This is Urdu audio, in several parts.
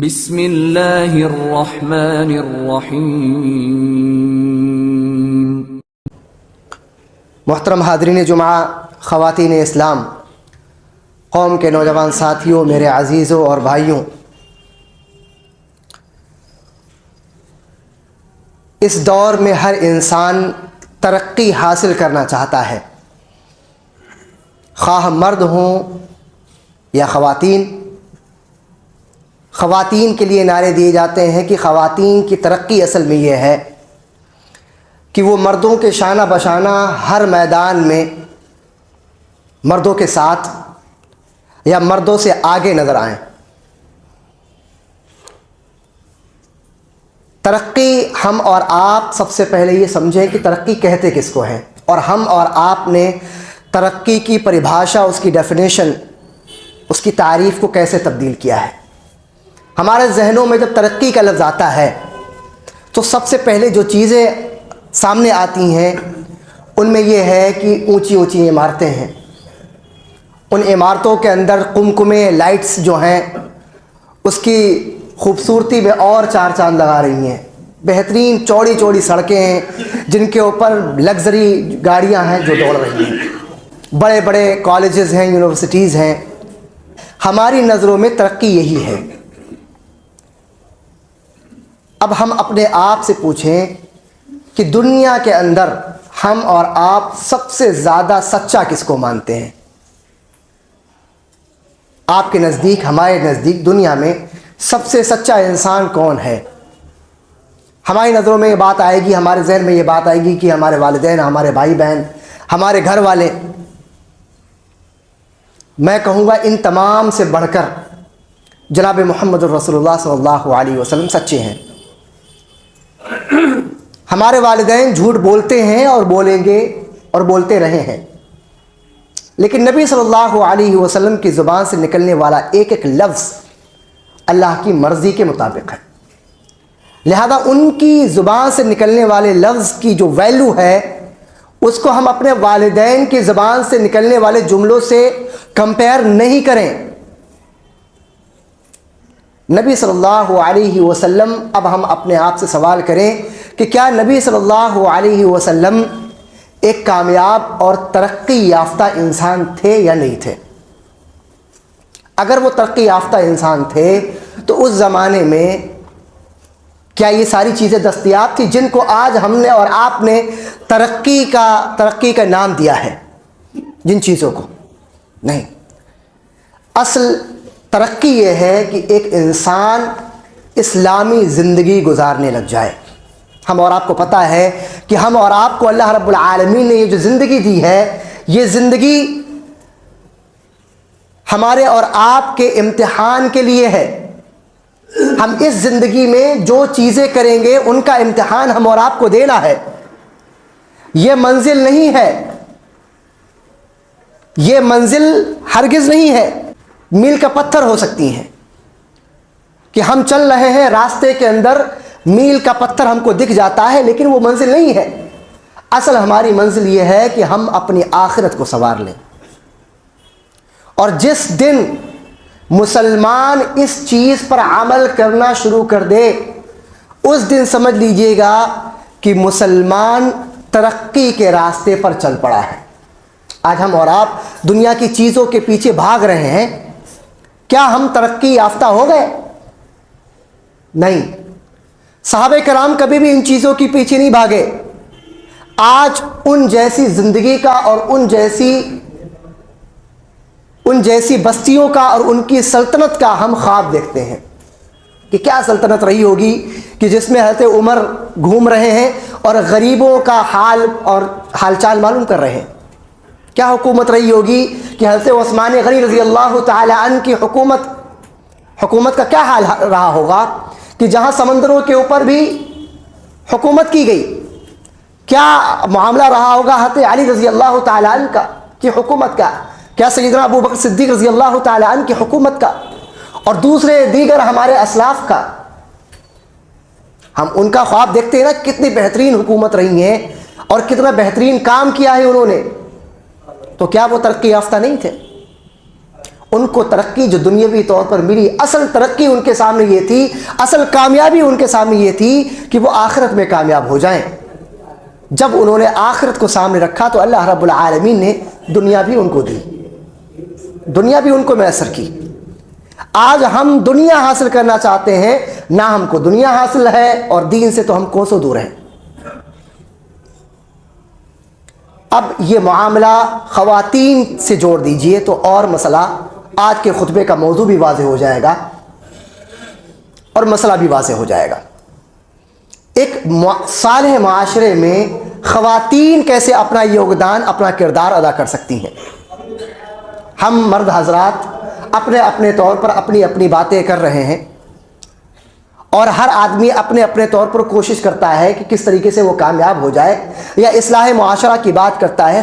بسم اللہ الرحمن الرحیم۔ محترم حاضرین جمعہ، خواتین اسلام، قوم کے نوجوان ساتھیوں، میرے عزیزوں اور بھائیوں، اس دور میں ہر انسان ترقی حاصل کرنا چاہتا ہے، خواہ مرد ہوں یا خواتین۔ خواتین کے لیے نعرے دیے جاتے ہیں کہ خواتین کی ترقی اصل میں یہ ہے کہ وہ مردوں کے شانہ بشانہ ہر میدان میں مردوں کے ساتھ یا مردوں سے آگے نظر آئیں۔ ترقی ہم اور آپ سب سے پہلے یہ سمجھیں کہ ترقی کہتے کس کو ہیں، اور ہم اور آپ نے ترقی کی پریبھاشا، اس کی ڈیفینیشن، اس کی تعریف کو کیسے تبدیل کیا ہے۔ ہمارے ذہنوں میں جب ترقی کا لفظ آتا ہے تو سب سے پہلے جو چیزیں سامنے آتی ہیں ان میں یہ ہے کہ اونچی اونچی عمارتیں ہیں، ان عمارتوں کے اندر قمقمے لائٹس جو ہیں اس کی خوبصورتی میں اور چار چاند لگا رہی ہیں، بہترین چوڑی چوڑی سڑکیں ہیں جن کے اوپر لگژری گاڑیاں ہیں جو دوڑ رہی ہیں، بڑے بڑے کالجز ہیں، یونیورسٹیز ہیں۔ ہماری نظروں میں ترقی یہی ہے۔ اب ہم اپنے آپ سے پوچھیں کہ دنیا کے اندر ہم اور آپ سب سے زیادہ سچا کس کو مانتے ہیں؟ آپ کے نزدیک، ہمارے نزدیک دنیا میں سب سے سچا انسان کون ہے؟ ہماری نظروں میں یہ بات آئے گی، ہمارے ذہن میں یہ بات آئے گی کہ ہمارے والدین، ہمارے بھائی بہن، ہمارے گھر والے۔ میں کہوں گا ان تمام سے بڑھ کر جناب محمد رسول اللہ صلی اللہ علیہ وسلم سچے ہیں۔ ہمارے والدین جھوٹ بولتے ہیں اور بولیں گے اور بولتے رہے ہیں، لیکن نبی صلی اللہ علیہ وسلم کی زبان سے نکلنے والا ایک ایک لفظ اللہ کی مرضی کے مطابق ہے، لہذا ان کی زبان سے نکلنے والے لفظ کی جو ویلیو ہے اس کو ہم اپنے والدین کی زبان سے نکلنے والے جملوں سے کمپیئر نہیں کریں۔ نبی صلی اللہ علیہ وسلم، اب ہم اپنے آپ سے سوال کریں کہ کیا نبی صلی اللہ علیہ وسلم ایک کامیاب اور ترقی یافتہ انسان تھے یا نہیں تھے؟ اگر وہ ترقی یافتہ انسان تھے تو اس زمانے میں کیا یہ ساری چیزیں دستیاب تھی جن کو آج ہم نے اور آپ نے ترقی کا نام دیا ہے؟ جن چیزوں کو نہیں۔ اصل ترقی یہ ہے کہ ایک انسان اسلامی زندگی گزارنے لگ جائے۔ ہم اور آپ کو پتہ ہے کہ ہم اور آپ کو اللہ رب العالمین نے یہ جو زندگی دی ہے، یہ زندگی ہمارے اور آپ کے امتحان کے لیے ہے۔ ہم اس زندگی میں جو چیزیں کریں گے ان کا امتحان ہم اور آپ کو دینا ہے۔ یہ منزل نہیں ہے، یہ منزل ہرگز نہیں ہے، میل کا پتھر ہو سکتی ہیں کہ ہم چل رہے ہیں راستے کے اندر، میل کا پتھر ہم کو دکھ جاتا ہے لیکن وہ منزل نہیں ہے۔ اصل ہماری منزل یہ ہے کہ ہم اپنی آخرت کو سنوار لیں، اور جس دن مسلمان اس چیز پر عمل کرنا شروع کر دے اس دن سمجھ لیجئے گا کہ مسلمان ترقی کے راستے پر چل پڑا ہے۔ آج ہم اور آپ دنیا کی چیزوں کے پیچھے بھاگ رہے ہیں، کیا ہم ترقی یافتہ ہو گئے؟ نہیں۔ صحابہ کرام کبھی بھی ان چیزوں کے پیچھے نہیں بھاگے۔ آج ان جیسی زندگی کا اور ان جیسی بستیوں کا اور ان کی سلطنت کا ہم خواب دیکھتے ہیں کہ کیا سلطنت رہی ہوگی کہ جس میں حضرت عمر گھوم رہے ہیں اور غریبوں کا حال اور حال چال معلوم کر رہے ہیں۔ کیا حکومت رہی ہوگی کہ حضرت عثمان غنی رضی اللہ تعالی عنہ کی حکومت کا کیا حال رہا ہوگا کہ جہاں سمندروں کے اوپر بھی حکومت کی گئی۔ کیا معاملہ رہا ہوگا حضرت علی رضی اللہ تعالی عنہ کی حکومت کا، کیا سیدنا ابو بکر صدیق رضی اللہ تعالی عنہ کی حکومت کا، اور دوسرے دیگر ہمارے اسلاف کا۔ ہم ان کا خواب دیکھتے ہیں نا، کتنی بہترین حکومت رہی ہیں اور کتنا بہترین کام کیا ہے انہوں نے، تو کیا وہ ترقی یافتہ نہیں تھے؟ ان کو ترقی جو دنیاوی طور پر ملی، اصل ترقی ان کے سامنے یہ تھی، اصل کامیابی ان کے سامنے یہ تھی کہ وہ آخرت میں کامیاب ہو جائیں۔ جب انہوں نے آخرت کو سامنے رکھا تو اللہ رب العالمین نے دنیا بھی ان کو دی، دنیا بھی ان کو میسر کی۔ آج ہم دنیا حاصل کرنا چاہتے ہیں، نہ ہم کو دنیا حاصل ہے اور دین سے تو ہم کوسوں دور ہیں۔ اب یہ معاملہ خواتین سے جوڑ دیجئے تو اور مسئلہ، آج کے خطبے کا موضوع بھی واضح ہو جائے گا اور مسئلہ بھی واضح ہو جائے گا۔ ایک صالح معاشرے میں خواتین کیسے اپنا یوگدان، اپنا کردار ادا کر سکتی ہیں۔ ہم مرد حضرات اپنے اپنے طور پر اپنی اپنی باتیں کر رہے ہیں، اور ہر آدمی اپنے اپنے طور پر کوشش کرتا ہے کہ کس طریقے سے وہ کامیاب ہو جائے یا اصلاح معاشرہ کی بات کرتا ہے۔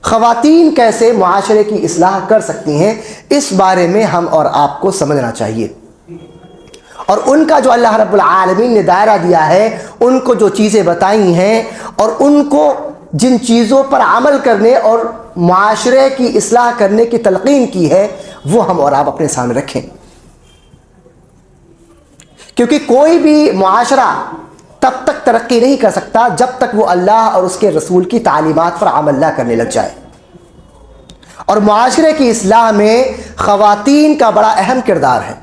خواتین کیسے معاشرے کی اصلاح کر سکتی ہیں، اس بارے میں ہم اور آپ کو سمجھنا چاہیے، اور ان کا جو اللہ رب العالمین نے دائرہ دیا ہے، ان کو جو چیزیں بتائی ہیں اور ان کو جن چیزوں پر عمل کرنے اور معاشرے کی اصلاح کرنے کی تلقین کی ہے، وہ ہم اور آپ اپنے سامنے رکھیں، کیونکہ کوئی بھی معاشرہ تب تک ترقی نہیں کر سکتا جب تک وہ اللہ اور اس کے رسول کی تعلیمات پر عمل نہ کرنے لگ جائے۔ اور معاشرے کی اصلاح میں خواتین کا بڑا اہم کردار ہے۔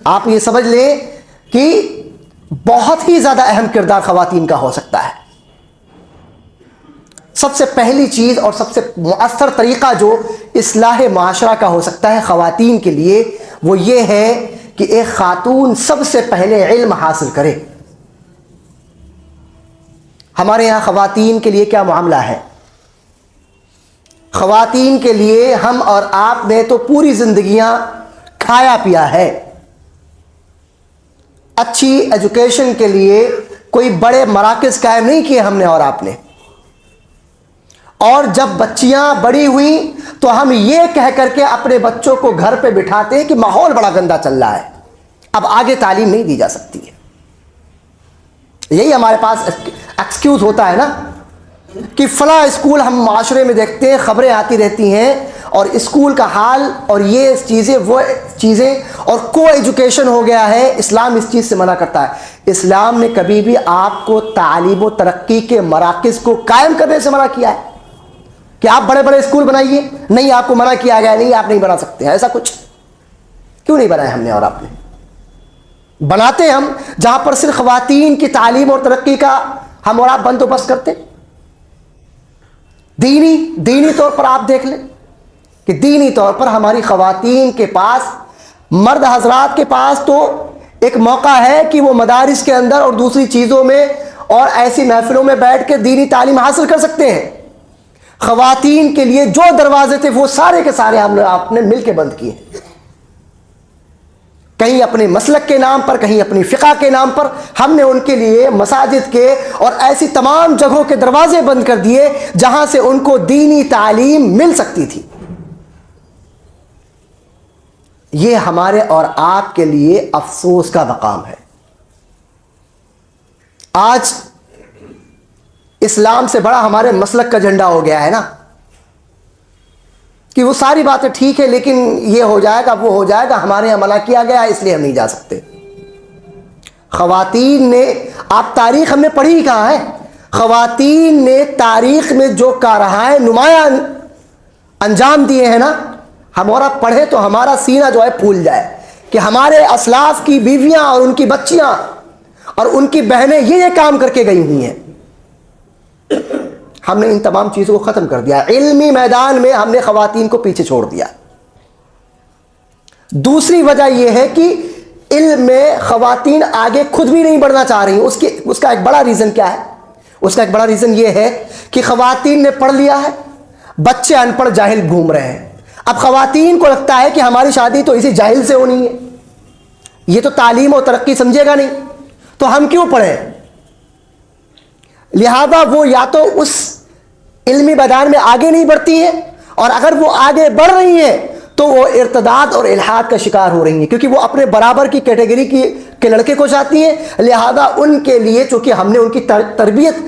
آپ یہ سمجھ لیں کہ بہت ہی زیادہ اہم کردار خواتین کا ہو سکتا ہے۔ سب سے پہلی چیز اور سب سے مؤثر طریقہ جو اصلاح معاشرہ کا ہو سکتا ہے خواتین کے لیے، وہ یہ ہے کہ ایک خاتون سب سے پہلے علم حاصل کرے۔ ہمارے یہاں خواتین کے لیے کیا معاملہ ہے؟ خواتین کے لیے ہم اور آپ نے تو پوری زندگیاں کھایا پیا ہے۔ اچھی ایجوکیشن کے لیے کوئی بڑے مراکز قائم نہیں کیے ہم نے اور آپ نے، اور جب بچیاں بڑی ہوئیں تو ہم یہ کہہ کر کے اپنے بچوں کو گھر پہ بٹھاتے ہیں کہ ماحول بڑا گندا چل رہا ہے، اب آگے تعلیم نہیں دی جا سکتی ہے۔ یہی ہمارے پاس ایکسکیوز ہوتا ہے نا کہ فلاں اسکول، ہم معاشرے میں دیکھتے ہیں خبریں آتی رہتی ہیں، اور اسکول کا حال اور یہ چیزیں وہ چیزیں، اور کو ایجوکیشن ہو گیا ہے۔ اسلام اس چیز سے منع کرتا ہے۔ اسلام نے کبھی بھی آپ کو تعلیم و ترقی کے مراکز کو قائم کرنے سے منع کیا ہے کہ آپ بڑے بڑے اسکول بنائیے؟ نہیں، آپ کو منع کیا گیا نہیں، آپ نہیں بنا سکتے۔ ایسا کچھ کیوں نہیں بنایا ہم نے اور آپ نے؟ بناتے ہم جہاں پر صرف خواتین کی تعلیم اور ترقی کا ہم اور آپ بندوبست کرتے۔ دینی طور پر آپ دیکھ لیں کہ دینی طور پر ہماری خواتین کے پاس، مرد حضرات کے پاس تو ایک موقع ہے کہ وہ مدارس کے اندر اور دوسری چیزوں میں اور ایسی محفلوں میں بیٹھ کے دینی تعلیم حاصل کر سکتے ہیں۔ خواتین کے لیے جو دروازے تھے وہ سارے کے سارے ہم نے آپ نے مل کے بند کیے، کہیں اپنے مسلک کے نام پر، کہیں اپنی فقہ کے نام پر۔ ہم نے ان کے لیے مساجد کے اور ایسی تمام جگہوں کے دروازے بند کر دیے جہاں سے ان کو دینی تعلیم مل سکتی تھی۔ یہ ہمارے اور آپ کے لیے افسوس کا مقام ہے۔ آج اسلام سے بڑا ہمارے مسلک کا جھنڈا ہو گیا ہے نا، کہ وہ ساری باتیں ٹھیک ہے لیکن یہ ہو جائے گا، وہ ہو جائے گا، ہمارے یہاں منع کیا گیا اس لیے ہم نہیں جا سکتے۔ خواتین نے، آپ تاریخ ہم نے پڑھی ہی کہاں ہے؟ خواتین نے تاریخ میں جو کارہائیں نمایاں انجام دیے ہیں نا، ہم اور آپ پڑھے تو ہمارا سینہ جو ہے پھول جائے کہ ہمارے اسلاف کی بیویاں اور ان کی بچیاں اور ان کی بہنیں یہ کام کر کے گئی ہوئی ہیں۔ ہم نے ان تمام چیزوں کو ختم کر دیا۔ علمی میدان میں ہم نے خواتین کو پیچھے چھوڑ دیا۔ دوسری وجہ یہ ہے کہ علم میں خواتین آگے خود بھی نہیں بڑھنا چاہ رہی ہیں۔ اس کا ایک بڑا ریزن کیا ہے؟ اس کا ایک بڑا ریزن یہ ہے کہ خواتین نے پڑھ لیا ہے، بچے ان پڑھ جاہل گھوم رہے ہیں۔ اب خواتین کو لگتا ہے کہ ہماری شادی تو اسی جاہل سے ہونی ہے، یہ تو تعلیم اور ترقی سمجھے گا نہیں، تو ہم کیوں پڑھیں؟ لہذا وہ یا تو اس علمی میدان میں آگے نہیں بڑھتی ہے، اور اگر وہ آگے بڑھ رہی ہیں تو وہ ارتداد اور الحاد کا شکار ہو رہی ہیں، کیونکہ وہ اپنے برابر کی کیٹیگری کے لڑکے کو چاہتی ہیں۔ لہذا ان کے لیے چونکہ ہم نے ان کی تربیت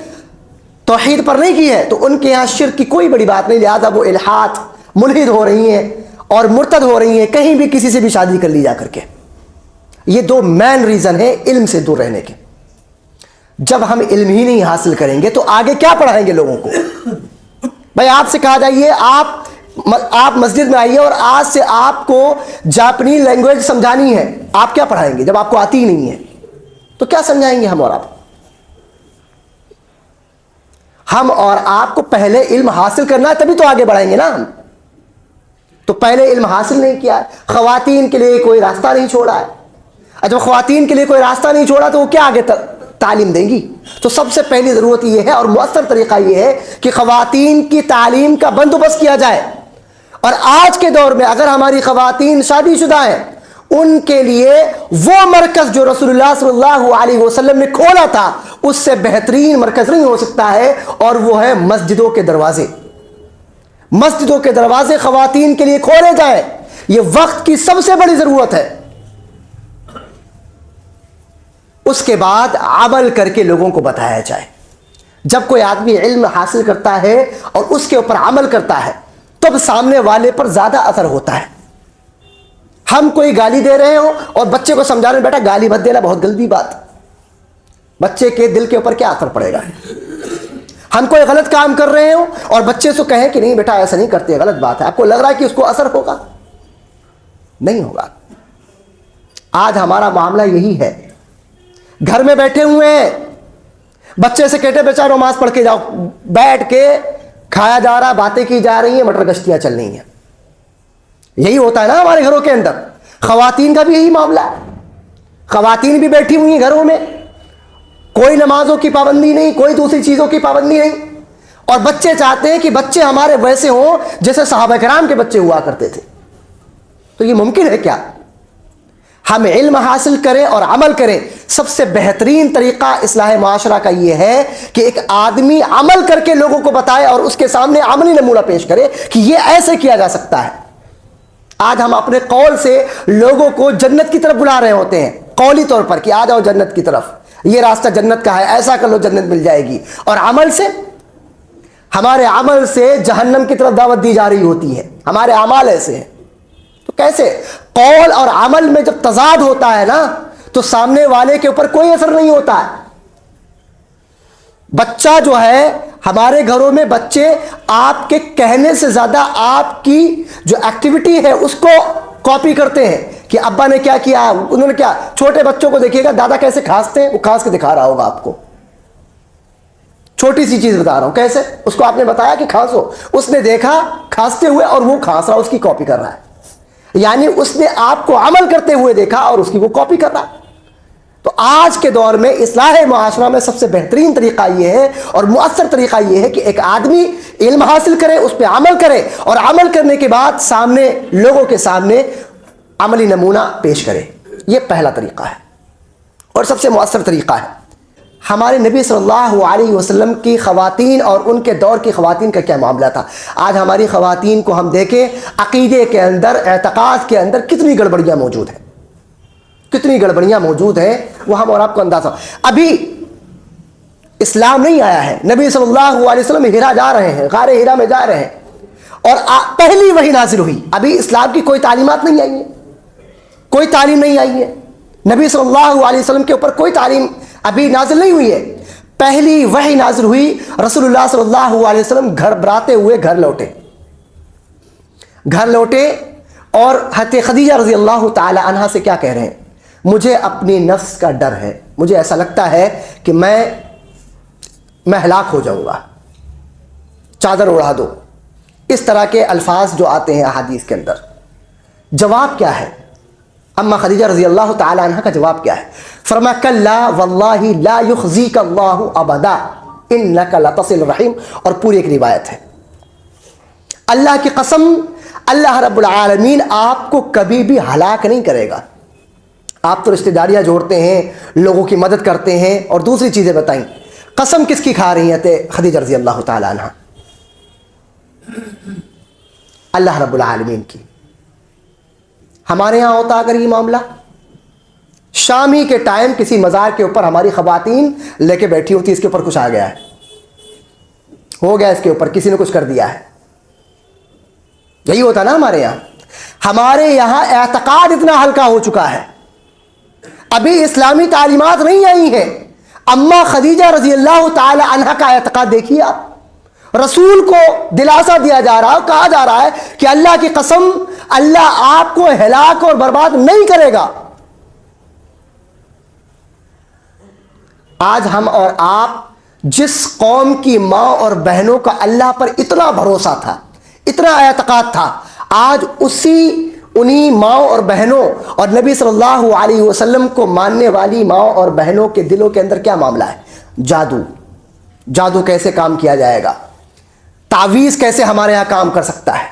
توحید پر نہیں کی ہے تو ان کے یہاں شرک کی کوئی بڑی بات نہیں، لہذا وہ الحاد ملحد ہو رہی ہیں اور مرتد ہو رہی ہیں, کہیں بھی کسی سے بھی شادی کر لی جا کر کے. یہ دو مین ریزن ہیں علم سے دور رہنے کے. جب ہم علم ہی نہیں حاصل کریں گے تو آگے کیا پڑھائیں گے لوگوں کو؟ بھائی آپ سے کہا جائیے آپ مسجد میں آئیے اور آج سے آپ کو جاپنی لینگویج سمجھانی ہے, آپ کیا پڑھائیں گے جب آپ کو آتی ہی نہیں ہے؟ تو کیا سمجھائیں گے ہم اور آپ؟ ہم اور آپ کو پہلے علم حاصل کرنا ہے, تبھی تو آگے بڑھائیں گے نا ہم. تو پہلے علم حاصل نہیں کیا. خواتین کے لیے کوئی راستہ نہیں چھوڑا ہے. جب خواتین کے لیے کوئی راستہ نہیں چھوڑا تو وہ کیا آگے تعلیم دیں گی؟ تو سب سے پہلی ضرورت یہ ہے اور مؤثر طریقہ یہ ہے کہ خواتین کی تعلیم کا بندوبست کیا جائے. اور آج کے دور میں اگر ہماری خواتین شادی شدہ ہیں, ان کے لیے وہ مرکز جو رسول اللہ صلی اللہ علیہ وسلم نے کھولا تھا اس سے بہترین مرکز نہیں ہو سکتا ہے, اور وہ ہے مسجدوں کے دروازے. مسجدوں کے دروازے خواتین کے لیے کھولے جائیں. یہ وقت کی سب سے بڑی ضرورت ہے. اس کے بعد عمل کر کے لوگوں کو بتایا جائے. جب کوئی آدمی علم حاصل کرتا ہے اور اس کے اوپر عمل کرتا ہے تب سامنے والے پر زیادہ اثر ہوتا ہے. ہم کوئی گالی دے رہے ہوں اور بچے کو سمجھا رہے ہیں بیٹا گالی مت دینا, بہت گندی بات, بچے کے دل کے اوپر کیا اثر پڑے گا؟ ہم کوئی غلط کام کر رہے ہوں اور بچے سے کہیں کہ نہیں بیٹا ایسا نہیں کرتے, غلط بات ہے, آپ کو لگ رہا ہے کہ اس کو اثر ہوگا؟ نہیں ہوگا. آج ہمارا معاملہ یہی ہے. گھر میں بیٹھے ہوئے ہیں, بچے سے کہتے بیچا نماز پڑھ کے جاؤ, بیٹھ کے کھایا جا رہا, باتیں کی جا رہی ہیں, مٹر گشتیاں چل رہی ہیں. یہی ہوتا ہے نا ہمارے گھروں کے اندر. خواتین کا بھی یہی معاملہ ہے. خواتین بھی بیٹھی ہوئی ہیں گھروں میں, کوئی نمازوں کی پابندی نہیں, کوئی دوسری چیزوں کی پابندی نہیں, اور بچے چاہتے ہیں کہ بچے ہمارے ویسے ہوں جیسے صحابہ کرام کے بچے ہوا کرتے تھے. تو یہ ممکن ہے کیا؟ ہم علم حاصل کریں اور عمل کریں. سب سے بہترین طریقہ اصلاح معاشرہ کا یہ ہے کہ ایک آدمی عمل کر کے لوگوں کو بتائے اور اس کے سامنے عملی نمونہ پیش کرے کہ یہ ایسے کیا جا سکتا ہے. آج ہم اپنے قول سے لوگوں کو جنت کی طرف بلا رہے ہوتے ہیں, قولی طور پر کہ آ جاؤ جنت کی طرف, یہ راستہ جنت کا ہے, ایسا کر لو جنت مل جائے گی. اور عمل سے, ہمارے عمل سے جہنم کی طرف دعوت دی جا رہی ہوتی ہے. ہمارے اعمال ایسے ہیں. تو کیسے؟ قول اور عمل میں جب تضاد ہوتا ہے نا تو سامنے والے کے اوپر کوئی اثر نہیں ہوتا ہے. بچہ جو ہے, ہمارے گھروں میں بچے آپ کے کہنے سے زیادہ آپ کی جو ایکٹیویٹی ہے اس کو کاپی کرتے ہیں کہ ابا نے کیا کیا, انہوں نے کیا. چھوٹے بچوں کو دیکھیے گا دادا کیسے کھانستے ہیں, وہ کھانس کے دکھا رہا ہوگا آپ کو. چھوٹی سی چیز بتا رہا ہوں کیسے, اس کو آپ نے بتایا کہ کھانسو, اس نے دیکھا کھانستے ہوئے اور وہ کھانس رہا, اس کی کاپی کر رہا ہے. یعنی اس نے آپ کو عمل کرتے ہوئے دیکھا اور اس کی وہ کاپی کر رہا ہے. تو آج کے دور میں اصلاح معاشرہ میں سب سے بہترین طریقہ یہ ہے اور مؤثر طریقہ یہ ہے کہ ایک آدمی علم حاصل کرے, اس پہ عمل کرے, اور عمل کرنے کے بعد سامنے لوگوں کے سامنے عملی نمونہ پیش کرے. یہ پہلا طریقہ ہے اور سب سے مؤثر طریقہ ہے. ہمارے نبی صلی اللہ علیہ وسلم کی خواتین اور ان کے دور کی خواتین کا کیا معاملہ تھا؟ آج ہماری خواتین کو ہم دیکھیں, عقیدے کے اندر, اعتقاد کے اندر کتنی گڑبڑیاں موجود ہیں, کتنی گڑبڑیاں موجود ہیں, وہ ہم اور آپ کو اندازہ. ابھی اسلام نہیں آیا ہے, نبی صلی اللہ علیہ وسلم ہیرا جا رہے ہیں, غار ہیرا میں جا رہے ہیں, اور پہلی وحی نازل ہوئی. ابھی اسلام کی کوئی تعلیمات نہیں آئی ہیں, کوئی تعلیم نہیں آئی ہے. نبی صلی اللہ علیہ وسلم کے اوپر کوئی تعلیم ابھی نازل نہیں ہوئی ہے. پہلی وحی نازل ہوئی, رسول اللہ صلی اللہ علیہ وسلم گھر براتے ہوئے گھر لوٹے اور حضرت خدیجہ رضی اللہ تعالی عنہا سے کیا کہہ رہے ہیں, مجھے اپنی نفس کا ڈر ہے, مجھے ایسا لگتا ہے کہ میں ہلاک ہو جاؤں گا, چادر اڑا دو. اس طرح کے الفاظ جو آتے ہیں احادیث کے اندر. جواب کیا ہے؟ اما خدیجہ رضی اللہ تعالی عنہ کا جواب کیا ہے؟ فرمایا کلا واللہ لا یخزیک اللہ ابدا انک لتصل الرحیم. اور پوری ایک روایت ہے, اللہ کی قسم اللہ رب العالمین آپ کو کبھی بھی ہلاک نہیں کرے گا. آپ تو رشتہ داریاں جوڑتے ہیں, لوگوں کی مدد کرتے ہیں اور دوسری چیزیں بتائیں. قسم کس کی کھا رہی ہیں خدیجہ رضی اللہ تعالی عنہ؟ اللہ رب العالمین کی. ہمارے ہاں ہوتا اگر یہ معاملہ, شام ہی کے ٹائم کسی مزار کے اوپر ہماری خواتین لے کے بیٹھی ہوتی, اس کے اوپر کچھ آ گیا ہے, ہو گیا اس کے اوپر, کسی نے کچھ کر دیا ہے, یہی ہوتا نا ہمارے یہاں اعتقاد اتنا ہلکا ہو چکا ہے، ابھی اسلامی تعلیمات نہیں آئی ہیں۔ اما خدیجہ رضی اللہ تعالی عنہ کا اعتقاد دیکھیے آپ، رسول کو دلاسا دیا جا رہا ہے، کہا جا رہا ہے کہ اللہ کی قسم اللہ آپ کو ہلاک اور برباد نہیں کرے گا۔ آج ہم اور آپ جس قوم کی ماں اور بہنوں کا اللہ پر اتنا بھروسہ تھا، اتنا اعتقاد تھا، آج انہی ماں اور بہنوں اور نبی صلی اللہ علیہ وسلم کو ماننے والی ماں اور بہنوں کے دلوں کے اندر کیا معاملہ ہے؟ جادو کیسے کام کیا جائے گا، تعویذ کیسے ہمارے یہاں کام کر سکتا ہے۔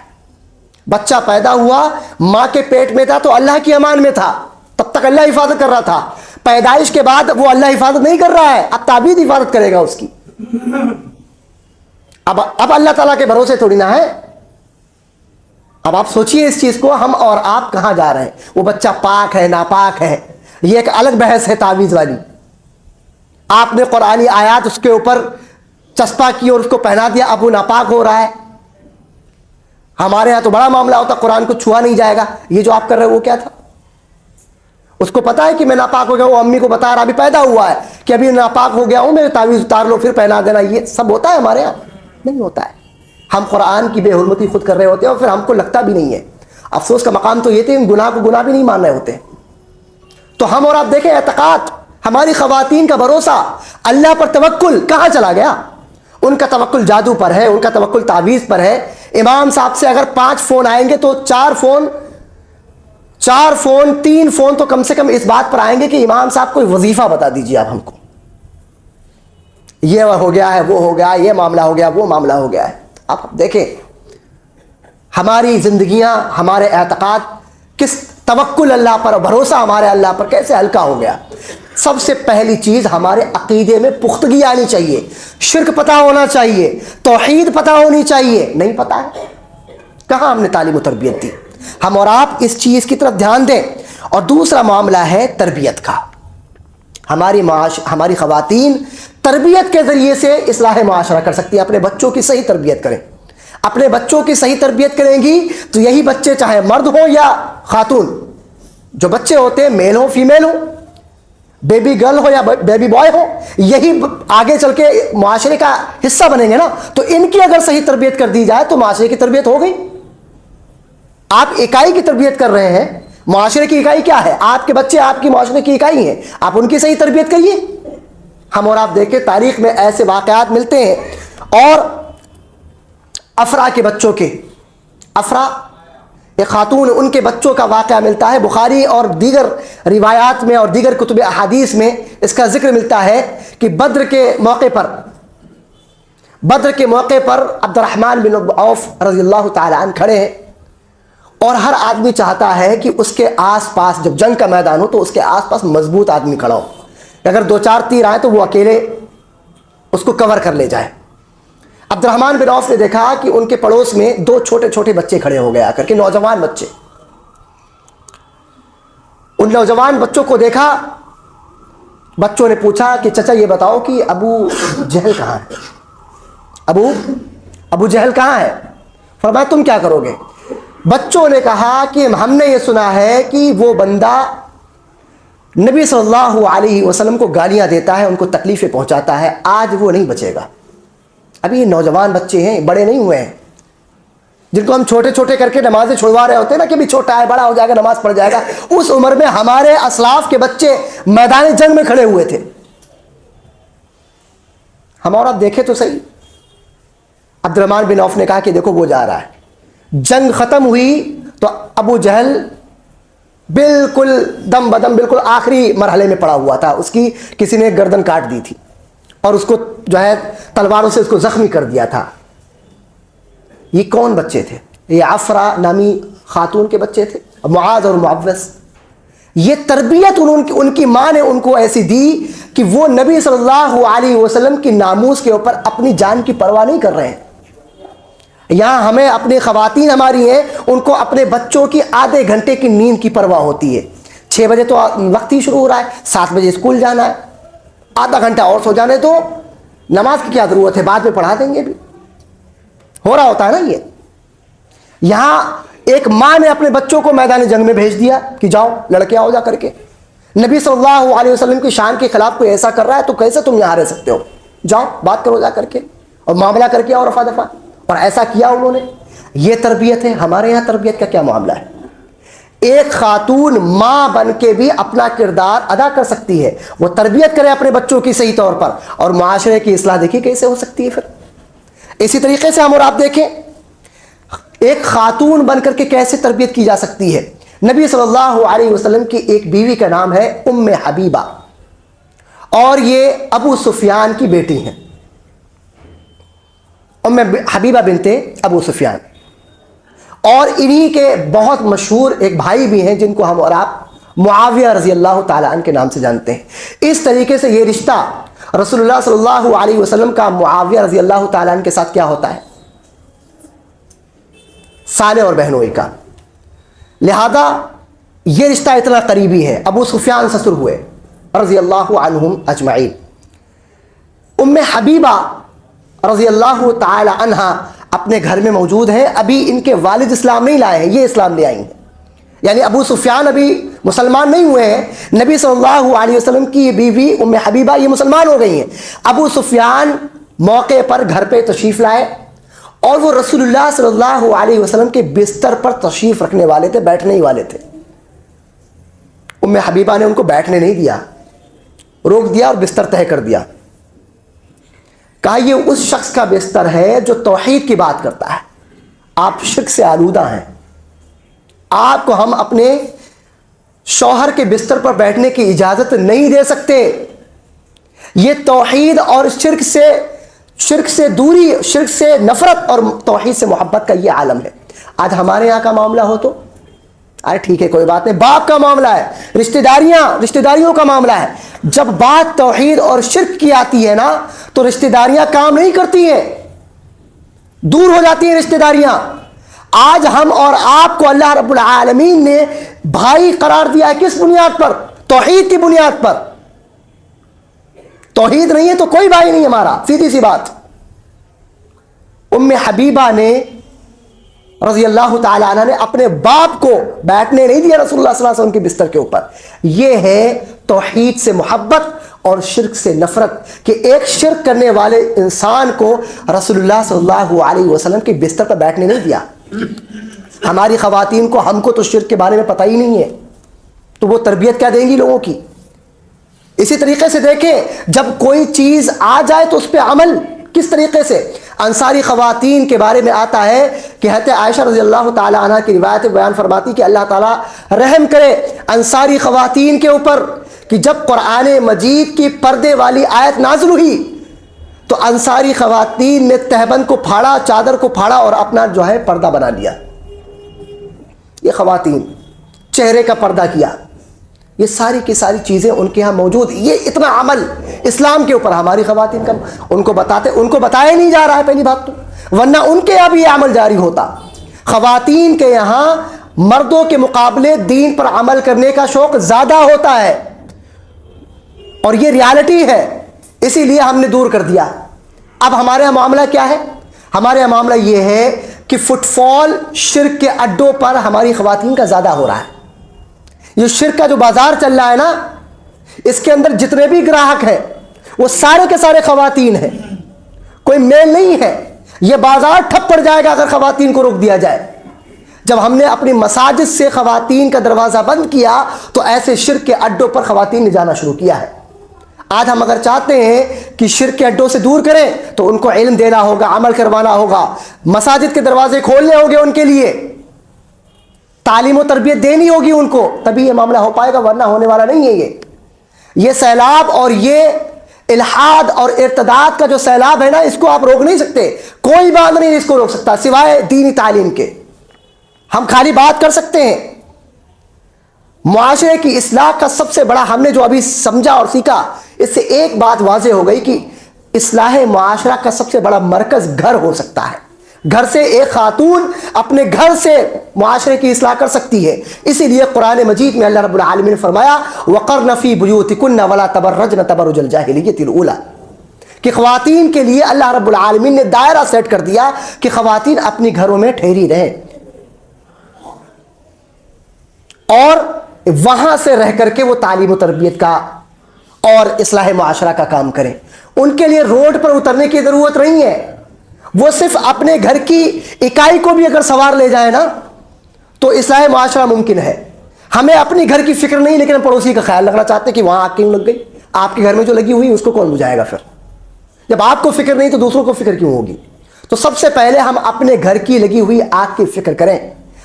بچہ پیدا ہوا، ماں کے پیٹ میں تھا تو اللہ کی امان میں تھا، تب تک اللہ حفاظت کر رہا تھا، پیدائش کے بعد وہ اللہ حفاظت نہیں کر رہا ہے، اب تعویذ حفاظت کرے گا اس کی۔ اب اللہ تعالیٰ کے بھروسے تھوڑی نہ ہے۔ اب آپ سوچئے اس چیز کو، ہم اور آپ کہاں جا رہے ہیں؟ وہ بچہ پاک ہے ناپاک ہے، یہ ایک الگ بحث ہے تعویذ والی۔ آپ نے قرآنی آیات اس کے اوپر چسپا کی اور اس کو پہنا دیا، اب وہ ناپاک ہو رہا ہے۔ ہمارے ہاں تو بڑا معاملہ ہوتا، قرآن کو چھوا نہیں جائے گا۔ یہ جو آپ کر رہے ہیں وہ کیا تھا؟ اس کو پتا ہے کہ میں ناپاک ہو گیا، وہ امی کو بتا رہا ابھی پیدا ہوا ہے کہ ابھی ناپاک ہو گیا ہوں میں، تعویذ اتار لو پھر پہنا دینا۔ یہ سب ہوتا ہے ہمارے ہاں؟ نہیں ہوتا ہے۔ ہم قرآن کی بے حرمتی خود کر رہے ہوتے ہیں اور پھر ہم کو لگتا بھی نہیں ہے۔ افسوس کا مقام تو یہ تھے ان گناہ کو گناہ بھی نہیں مان رہے ہوتے۔ تو ہم اور آپ دیکھیں اعتقاد، ہماری خواتین کا بھروسہ، اللہ پر توکل کہاں چلا گیا؟ ان کا توکل جادو پر ہے، ان کا توکل تعویذ پر ہے۔ امام صاحب سے اگر 5 فون آئیں گے تو 4 فون 3 فون تو کم سے کم اس بات پر آئیں گے کہ امام صاحب کوئی وظیفہ بتا دیجیے آپ ہم کو، یہ ہو گیا ہے، وہ ہو گیا، یہ معاملہ ہو گیا، وہ معاملہ ہو گیا ہے۔ آپ دیکھیں ہماری زندگیاں، ہمارے اعتقاد، کس توکل اللہ پر، بھروسہ ہمارے اللہ پر کیسے ہلکا ہو گیا۔ سب سے پہلی چیز ہمارے عقیدے میں پختگی آنی چاہیے، شرک پتہ ہونا چاہیے، توحید پتہ ہونی چاہیے۔ نہیں پتہ ہے، کہاں ہم نے تعلیم و تربیت دی؟ ہم اور آپ اس چیز کی طرف دھیان دیں۔ اور دوسرا معاملہ ہے تربیت کا۔ ہماری خواتین تربیت کے ذریعے سے اصلاح معاشرہ کر سکتی ہیں۔ اپنے بچوں کی صحیح تربیت کریں، اپنے بچوں کی صحیح تربیت کریں گی تو یہی بچے چاہے مرد ہوں یا خاتون، جو بچے ہوتے ہیں میل ہو فیمیل ہو، بیبی گرل ہو یا بیبی بوائے ہو، یہی آگے چل کے معاشرے کا حصہ بنیں گے نا۔ تو ان کی اگر صحیح تربیت کر دی جائے تو معاشرے کی تربیت ہو گئی۔ آپ اکائی کی تربیت کر رہے ہیں، معاشرے کی اکائی کیا ہے؟ آپ کے بچے آپ کی معاشرے کی اکائی ہیں، آپ ان کی صحیح تربیت کریے۔ ہم اور آپ دیکھیں تاریخ میں ایسے واقعات ملتے ہیں، اور افرا کے بچوں کے، افرا ایک خاتون، ان کے بچوں کا واقعہ ملتا ہے بخاری اور دیگر روایات میں اور دیگر کتب احادیث میں اس کا ذکر ملتا ہے کہ بدر کے موقع پر عبد الرحمن بن عوف رضی اللہ تعالی عنہ کھڑے ہیں، اور ہر آدمی چاہتا ہے کہ اس کے آس پاس جب جنگ کا میدان ہو تو اس کے آس پاس مضبوط آدمی کھڑا ہو، اگر 2-4 تیر آئے تو وہ اکیلے اس کو کور کر لے جائے۔ عبد الرحمن بن عوف نے دیکھا کہ ان کے پڑوس میں 2 چھوٹے چھوٹے بچے کھڑے ہو گیا کر کے، نوجوان بچے۔ ان نوجوان بچوں کو دیکھا، بچوں نے پوچھا کہ چچا یہ بتاؤ کہ ابو جہل کہاں ہے؟ ابو جہل کہاں ہے؟ فرمایا تم کیا کرو گے؟ بچوں نے کہا کہ ہم نے یہ سنا ہے کہ وہ بندہ نبی صلی اللہ علیہ وسلم کو گالیاں دیتا ہے، ان کو تکلیفیں پہنچاتا ہے، آج وہ نہیں بچے گا۔ ابھی یہ نوجوان بچے ہیں، بڑے نہیں ہوئے ہیں، جن کو ہم چھوٹے چھوٹے کر کے نمازیں چھوڑوا رہے ہوتے ہیں نا کہ بھی چھوٹا ہے بڑا ہو جائے گا نماز پڑھ جائے گا، اس عمر میں ہمارے اسلاف کے بچے میدان جنگ میں کھڑے ہوئے تھے۔ ہم اور آپ دیکھیں تو صحیح، عبد الرحمن بن عوف نے کہا کہ دیکھو وہ جا رہا ہے۔ جنگ ختم ہوئی تو ابو جہل بالکل دم بدم، بالکل آخری مرحلے میں پڑا ہوا تھا، اس کی کسی نے گردن کاٹ دی تھی اور اس کو جو ہے تلواروں سے اس کو زخمی کر دیا تھا۔ یہ کون بچے تھے؟ یہ عفرا نامی خاتون کے بچے تھے، معاذ اور معوذ۔ یہ تربیت ان کی ماں نے ان کو ایسی دی کہ وہ نبی صلی اللہ علیہ وسلم کی ناموس کے اوپر اپنی جان کی پرواہ نہیں کر رہے ہیں۔ یہاں ہمیں اپنی خواتین ہماری ہیں، ان کو اپنے بچوں کی آدھے گھنٹے کی نیند کی پرواہ ہوتی ہے۔ 6 بجے تو وقت ہی شروع ہو رہا ہے، 7 بجے اسکول جانا ہے، آدھا گھنٹہ اور سو جانے تو نماز کی کیا ضرورت ہے، بعد میں پڑھا دیں گے بھی، ہو رہا ہوتا ہے نا۔ یہاں ایک ماں نے اپنے بچوں کو میدان جنگ میں بھیج دیا کہ جاؤ لڑکے آؤ جا کر کے. نبی صلی اللہ علیہ وسلم کی شان کے خلاف کوئی ایسا کر رہا ہے تو کیسے تم یہاں رہ سکتے ہو؟ جاؤ بات کرو جا کر کے اور معاملہ کر کے آؤ رفع دفع. اور ایسا کیا انہوں نے. یہ تربیت ہے. ہمارے یہاں تربیت کا کیا معاملہ ہے؟ ایک خاتون ماں بن کے بھی اپنا کردار ادا کر سکتی ہے. وہ تربیت کرے اپنے بچوں کی صحیح طور پر, اور معاشرے کی اصلاح دیکھیے کیسے ہو سکتی ہے. پھر اسی طریقے سے ہم اور آپ دیکھیں ایک خاتون بن کر کے کیسے تربیت کی جا سکتی ہے. نبی صلی اللہ علیہ وسلم کی ایک بیوی کا نام ہے ام حبیبہ, اور یہ ابو سفیان کی بیٹی ہیں. ام حبیبہ بنت ابو سفیان. اور انہی کے بہت مشہور ایک بھائی بھی ہیں جن کو ہم اور آپ معاویہ رضی اللہ تعالی عنہ کے نام سے جانتے ہیں. اس طریقے سے یہ رشتہ رسول اللہ صلی اللہ علیہ وسلم کا معاویہ رضی اللہ تعالی عنہ کے ساتھ کیا ہوتا ہے؟ سالے اور بہنوئی کا. لہذا یہ رشتہ اتنا قریبی ہے. ابو سفیان سسر ہوئے رضی اللہ عنہم اجمعین. ام حبیبہ رضی اللہ تعالی عنہ اپنے گھر میں موجود ہیں. ابھی ان کے والد اسلام نہیں لائے ہیں, یہ اسلام لے آئی ہیں. یعنی ابو سفیان ابھی مسلمان نہیں ہوئے ہیں. نبی صلی اللہ علیہ وسلم کی یہ بیوی ام حبیبہ یہ مسلمان ہو گئی ہیں. ابو سفیان موقع پر گھر پہ تشریف لائے, اور وہ رسول اللہ صلی اللہ علیہ وسلم کے بستر پر تشریف رکھنے والے تھے, بیٹھنے ہی والے تھے. ام حبیبہ نے ان کو بیٹھنے نہیں دیا, روک دیا اور بستر طے کر دیا. کہا یہ اس شخص کا بستر ہے جو توحید کی بات کرتا ہے. آپ شرک سے آلودہ ہیں. آپ کو ہم اپنے شوہر کے بستر پر بیٹھنے کی اجازت نہیں دے سکتے. یہ توحید اور شرک سے دوری, شرک سے نفرت اور توحید سے محبت کا یہ عالم ہے. آج ہمارے یہاں کا معاملہ ہو تو ارے ٹھیک ہے کوئی بات نہیں, باپ کا معاملہ ہے, رشتہ داریوں کا معاملہ ہے. جب بات توحید اور شرک کی آتی ہے نا تو رشتہ داریاں کام نہیں کرتی ہیں, دور ہو جاتی ہیں رشتہ داریاں. آج ہم اور آپ کو اللہ رب العالمین نے بھائی قرار دیا ہے کس بنیاد پر؟ توحید کی بنیاد پر. توحید نہیں ہے تو کوئی بھائی نہیں ہمارا, سیدھی سی بات. ام حبیبہ نے رضی اللہ تعالی عنہ نے اپنے باپ کو بیٹھنے نہیں دیا رسول اللہ صلی اللہ علیہ وسلم کے بستر کے اوپر. یہ ہے توحید سے محبت اور شرک سے نفرت, کہ ایک شرک کرنے والے انسان کو رسول اللہ صلی اللہ علیہ وسلم کے بستر پر بیٹھنے نہیں دیا. ہماری خواتین کو, ہم کو تو شرک کے بارے میں پتہ ہی نہیں ہے, تو وہ تربیت کیا دیں گی لوگوں کی؟ اسی طریقے سے دیکھیں جب کوئی چیز آ جائے تو اس پہ عمل کس طریقے سے. انصاری خواتین کے بارے میں آتا ہے کہ حضرت عائشہ رضی اللہ تعالی عنہ کی روایت بیان فرماتی کہ اللہ تعالیٰ رحم کرے انصاری خواتین کے اوپر, کہ جب قرآن مجید کی پردے والی آیت نازل ہوئی تو انصاری خواتین نے تہبند کو پھاڑا, چادر کو پھاڑا اور اپنا جو ہے پردہ بنا لیا. یہ خواتین چہرے کا پردہ کیا, یہ ساری کی ساری چیزیں ان کے ہاں موجود. یہ اتنا عمل اسلام کے اوپر ہماری خواتین کا, ان کو بتایا نہیں جا رہا ہے پہلی بات تو, ورنہ ان کے یہاں بھی یہ عمل جاری ہوتا. خواتین کے یہاں مردوں کے مقابلے دین پر عمل کرنے کا شوق زیادہ ہوتا ہے, اور یہ ریالٹی ہے, اسی لیے ہم نے دور کر دیا. اب ہمارے یہاں معاملہ کیا ہے؟ ہمارے یہاں معاملہ یہ ہے کہ فٹ فال شرک کے اڈوں پر ہماری خواتین کا زیادہ ہو رہا ہے. یہ شرک کا جو بازار چل رہا ہے نا, اس کے اندر جتنے بھی گراہک ہیں وہ سارے کے سارے خواتین ہیں, کوئی میل نہیں ہے. یہ بازار ٹھپ پڑ جائے گا اگر خواتین کو روک دیا جائے. جب ہم نے اپنی مساجد سے خواتین کا دروازہ بند کیا تو ایسے شرک کے اڈوں پر خواتین نے جانا شروع کیا ہے. آج ہم اگر چاہتے ہیں کہ شرک کے اڈوں سے دور کریں تو ان کو علم دینا ہوگا, عمل کروانا ہوگا, مساجد کے دروازے کھولنے ہوں گے ان کے لیے, تعلیم و تربیت دینی ہوگی ان کو, تبھی یہ معاملہ ہو پائے گا, ورنہ ہونے والا نہیں ہے. یہ سیلاب اور یہ الحاد اور ارتداد کا جو سیلاب ہے نا, اس کو آپ روک نہیں سکتے. کوئی بات نہیں اس کو روک سکتا سوائے دینی تعلیم کے. ہم خالی بات کر سکتے ہیں. معاشرے کی اصلاح کا سب سے بڑا ہم نے جو ابھی سمجھا اور سیکھا, اس سے ایک بات واضح ہو گئی کہ اصلاح معاشرہ کا سب سے بڑا مرکز گھر ہو سکتا ہے. گھر سے ایک خاتون اپنے گھر سے معاشرے کی اصلاح کر سکتی ہے. اسی لیے قرآن مجید میں اللہ رب العالمین نے فرمایا وَقَرْنَ فِي بُيُوتِكُنَّ وَلَا تَبَرَّجْنَ تَبَرُّجَ الْجَاهِلِيَّةِ الْأُولَى, کہ خواتین کے لیے اللہ رب العالمین نے دائرہ سیٹ کر دیا کہ خواتین اپنی گھروں میں ٹھہری رہیں. اور وہاں سے رہ کر کے وہ تعلیم و تربیت کا اور اصلاح معاشرہ کا کام کریں. ان کے لیے روڈ پر اترنے کی ضرورت نہیں ہے. وہ صرف اپنے گھر کی اکائی کو بھی اگر سوار لے جائیں نا تو اصلاح معاشرہ ممکن ہے. ہمیں اپنی گھر کی فکر نہیں، لیکن پڑوسی کا خیال رکھنا چاہتے ہیں کہ وہاں آگ کیوں لگ گئی. آپ کے گھر میں جو لگی ہوئی اس کو کون بجھائے گا؟ پھر جب آپ کو فکر نہیں تو دوسروں کو فکر کیوں ہوگی؟ تو سب سے پہلے ہم اپنے گھر کی لگی ہوئی آگ کی فکر کریں.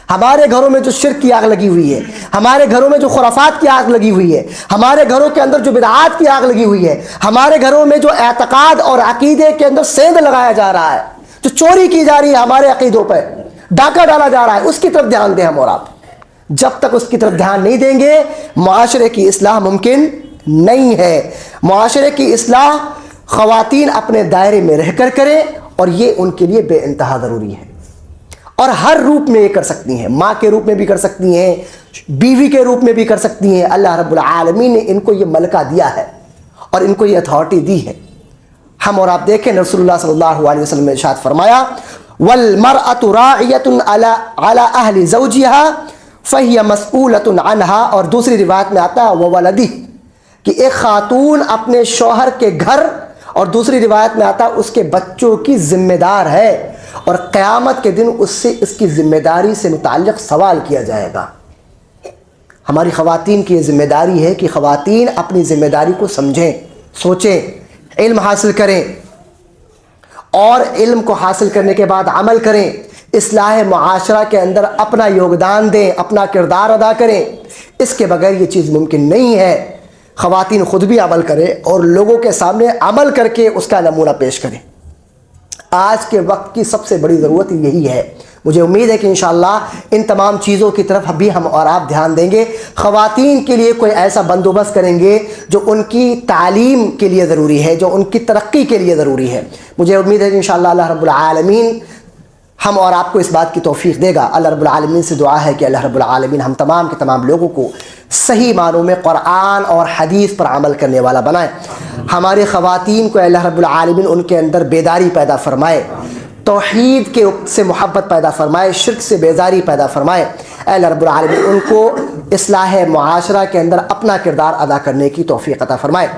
ہمارے گھروں میں جو شرک کی آگ لگی ہوئی ہے، ہمارے گھروں میں جو خرافات کی آگ لگی ہوئی ہے، ہمارے گھروں کے اندر جو بدعات کی آگ لگی ہوئی ہے، ہمارے گھروں میں جو اعتقاد اور عقیدے کے اندر سیند لگایا جا رہا ہے، جو چوری کی جا رہی ہے ہمارے عقیدوں پہ، ڈاکہ ڈالا جا رہا ہے، اس کی طرف دھیان دیں ہم اور آپ. جب تک اس کی طرف دھیان نہیں دیں گے معاشرے کی اصلاح ممکن نہیں ہے. معاشرے کی اصلاح خواتین اپنے دائرے میں رہ کر کریں، اور یہ ان کے لیے بے انتہا ضروری ہے. اور ہر روپ میں یہ کر سکتی ہیں. ماں کے روپ میں بھی کر سکتی ہیں، بیوی کے روپ میں بھی کر سکتی ہیں. اللہ رب العالمین نے ان کو یہ ملکہ دیا ہے اور ان کو یہ اتھارٹی دی ہے. ہم اور آپ دیکھیں رسول اللہ صلی اللہ علیہ وسلم نے ارشاد فرمایا وَالْمَرْأَةُ رَاعِيَةٌ عَلَىٰ أَهْلِ زَوْجِهَا فَهِيَ مَسْئُولَةٌ عَنْهَا. اور دوسری روایت میں آتا ہے وَوَلَدِهِ کہ ایک خاتون اپنے شوہر کے گھر، اور دوسری روایت میں آتا ہے اس کے بچوں کی ذمہ دار ہے، اور قیامت کے دن اس سے اس کی ذمہ داری سے متعلق سوال کیا جائے گا. ہماری خواتین کی یہ ذمہ داری ہے کہ خواتین اپنی ذمہ داری کو سمجھیں، سوچیں، علم حاصل کریں، اور علم کو حاصل کرنے کے بعد عمل کریں. اصلاح معاشرہ کے اندر اپنا یوگدان دیں، اپنا کردار ادا کریں. اس کے بغیر یہ چیز ممکن نہیں ہے. خواتین خود بھی عمل کریں اور لوگوں کے سامنے عمل کر کے اس کا نمونہ پیش کریں. آج کے وقت کی سب سے بڑی ضرورت یہی ہے. مجھے امید ہے کہ انشاءاللہ ان تمام چیزوں کی طرف بھی ہم اور آپ دھیان دیں گے. خواتین کے لیے کوئی ایسا بندوبست کریں گے جو ان کی تعلیم کے لیے ضروری ہے، جو ان کی ترقی کے لیے ضروری ہے. مجھے امید ہے کہ انشاءاللہ اللہ رب العالمین ہم اور آپ کو اس بات کی توفیق دے گا. اللہ رب العالمین سے دعا ہے کہ اللہ رب العالمین ہم تمام کے تمام لوگوں کو صحیح معنوں میں قرآن اور حدیث پر عمل کرنے والا بنائے. ہماری خواتین کو اللہ رب العالمین ان کے اندر بیداری پیدا فرمائے، توحید کے سے محبت پیدا فرمائے، شرک سے بیزاری پیدا فرمائے. اے اللہ رب العالمین ان کو اصلاح معاشرہ کے اندر اپنا کردار ادا کرنے کی توفیق عطا فرمائے.